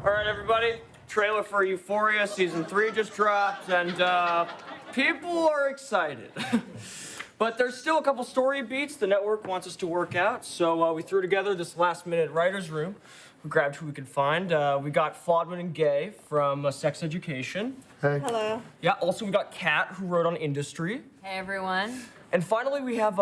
All right, everybody. Trailer for Euphoria season 3 just dropped, and people are excited. But there's still a couple story beats the network wants us to work out, so we threw together this last-minute writer's room. We grabbed who we could find. We got Fodman and Gay from Sex Education. Hey. Hello. Yeah, also we got Kat, who wrote on Industry. Hey, everyone. And finally, we have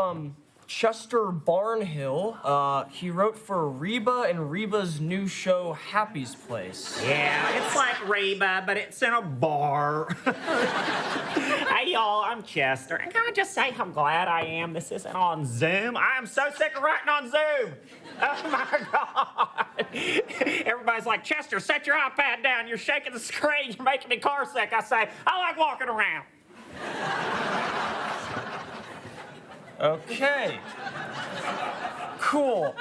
Chester Barnhill. He wrote for Reba and Reba's new show, Happy's Place. Yeah, it's like Reba, but it's in a bar. Hey, y'all, I'm Chester. And can I just say how glad I am this isn't on Zoom? I am so sick of writing on Zoom. Oh, my God. Everybody's like, Chester, set your iPad down. You're shaking the screen. You're making me car sick. I say, I like walking around. Okay. Cool.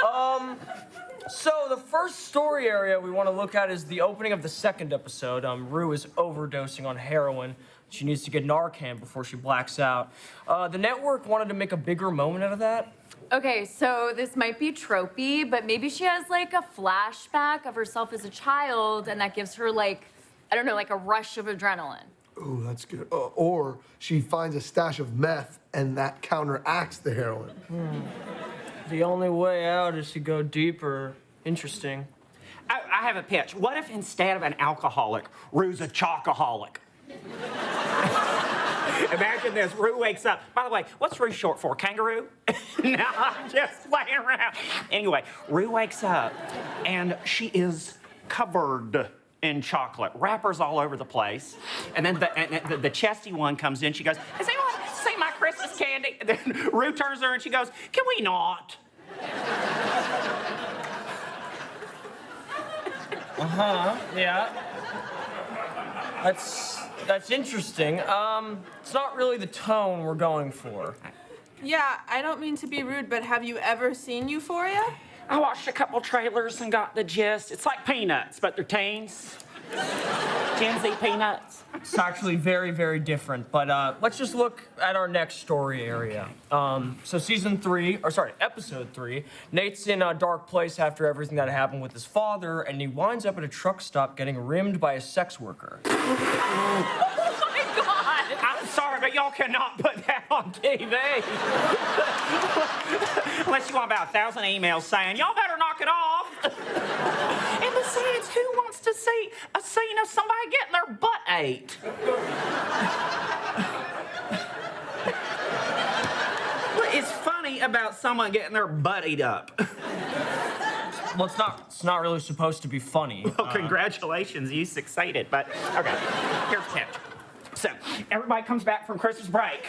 So the first story area we want to look at is the opening of the second episode. Rue is overdosing on heroin. She needs to get Narcan before she blacks out. The network wanted to make a bigger moment out of that. Okay, so this might be tropey, but maybe she has like a flashback of herself as a child, and that gives her like, I don't know, like a rush of adrenaline. Ooh, that's good. Or she finds a stash of meth, and that counteracts the heroin. The only way out is to go deeper. Interesting. I have a pitch. What if instead of an alcoholic, Rue's a chocoholic? Imagine this. Rue wakes up. By the way, what's Rue short for? Kangaroo? No, I'm just playing around. Anyway, Rue wakes up, and she is covered in chocolate. Wrappers all over the place. And then the chesty one comes in. She goes, has anyone seen my Christmas candy? And then Rue turns to her and she goes, can we not? Yeah. That's interesting. It's not really the tone we're going for. Yeah, I don't mean to be rude, but have you ever seen Euphoria? I watched a couple trailers and got the gist. It's like Peanuts, but they're teens. Gen Z Peanuts. It's actually very, very different. But let's just look at our next story area. So episode 3, Nate's in a dark place after everything that happened with his father, and he winds up at a truck stop getting rimmed by a sex worker. Oh my God! I'm sorry, but y'all cannot put that on TV. Unless you want about 1,000 emails saying, y'all better knock it off. And besides, who wants to see a scene of somebody getting their butt ate? What is funny about someone getting their butt ate up? Well, it's not really supposed to be funny. Well, congratulations, you succeeded. But, okay, here's the catch. So, everybody comes back from Christmas break,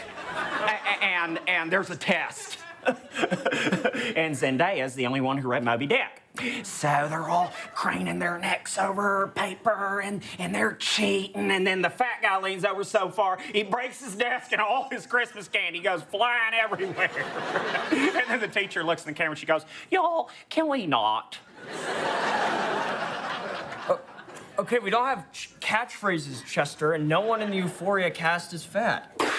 and there's a test. And Zendaya's the only one who read Moby Dick. So they're all craning their necks over paper, and they're cheating, and then the fat guy leans over so far, he breaks his desk, and all his Christmas candy goes flying everywhere. And then the teacher looks in the camera, and she goes, y'all, can we not? Okay, we don't have catchphrases, Chester, and no one in the Euphoria cast is fat. Y'all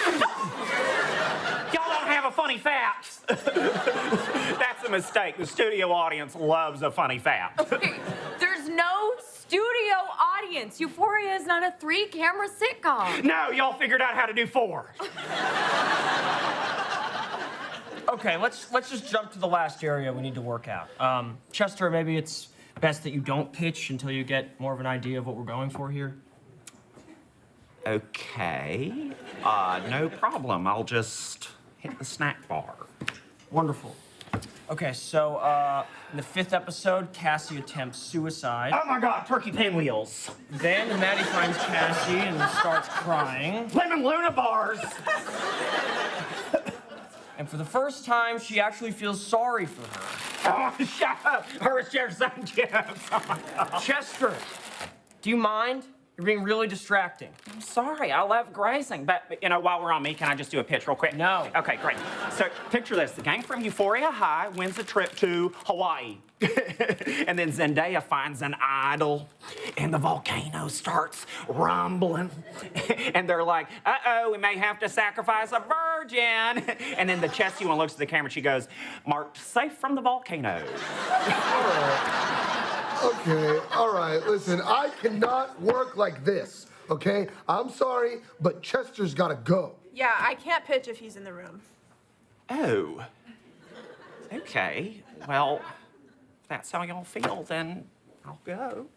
don't have a funny fact. That's a mistake. The studio audience loves a funny fact. Okay, there's no studio audience. Euphoria is not a 3-camera sitcom. No, y'all figured out how to do 4. Okay, let's just jump to the last area we need to work out. Chester, maybe it's best that you don't pitch until you get more of an idea of what we're going for here. Okay, no problem. I'll just hit the snack bar. Wonderful. Okay, so in the 5th episode, Cassie attempts suicide. Oh my God, turkey pinwheels. Then Maddie finds Cassie and starts crying. Lemon Luna bars. And for the first time, she actually feels sorry for her. Oh, shut up. Horace Jefferson jokes. Oh my God. Chester, do you mind? You're being really distracting. I'm sorry, I love grazing, but, while we're on me, can I just do a pitch real quick? No. Okay, great. So, picture this. The gang from Euphoria High wins a trip to Hawaii. And then Zendaya finds an idol, and the volcano starts rumbling. And they're like, uh-oh, we may have to sacrifice a virgin. And then the chesty one looks at the camera and she goes, marked safe from the volcano. Okay, Okay, all right, listen, I cannot work like this, okay? I'm sorry, but Chester's gotta go. Yeah, I can't pitch if he's in the room. Oh. Okay. Well, if that's how y'all feel, then I'll go.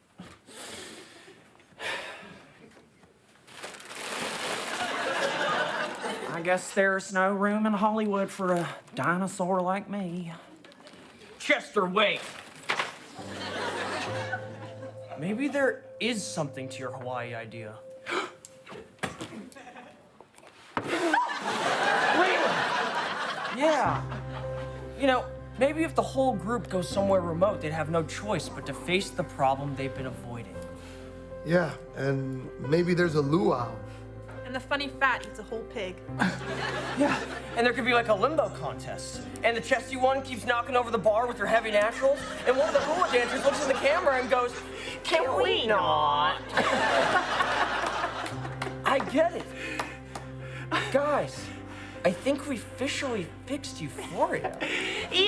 I guess there's no room in Hollywood for a dinosaur like me. Chester, wait. Maybe there is something to your Hawaii idea. Yeah. You know, maybe if the whole group goes somewhere remote, they'd have no choice but to face the problem they've been avoiding. Yeah, and maybe there's a luau. And the funny fat eats a whole pig. Yeah, and there could be like a limbo contest. And the chesty one keeps knocking over the bar with her heavy naturals, and one of the hula dancers looks in the camera and goes, "Can we not?" I get it. Guys, I think we officially fixed Euphoria. Yay!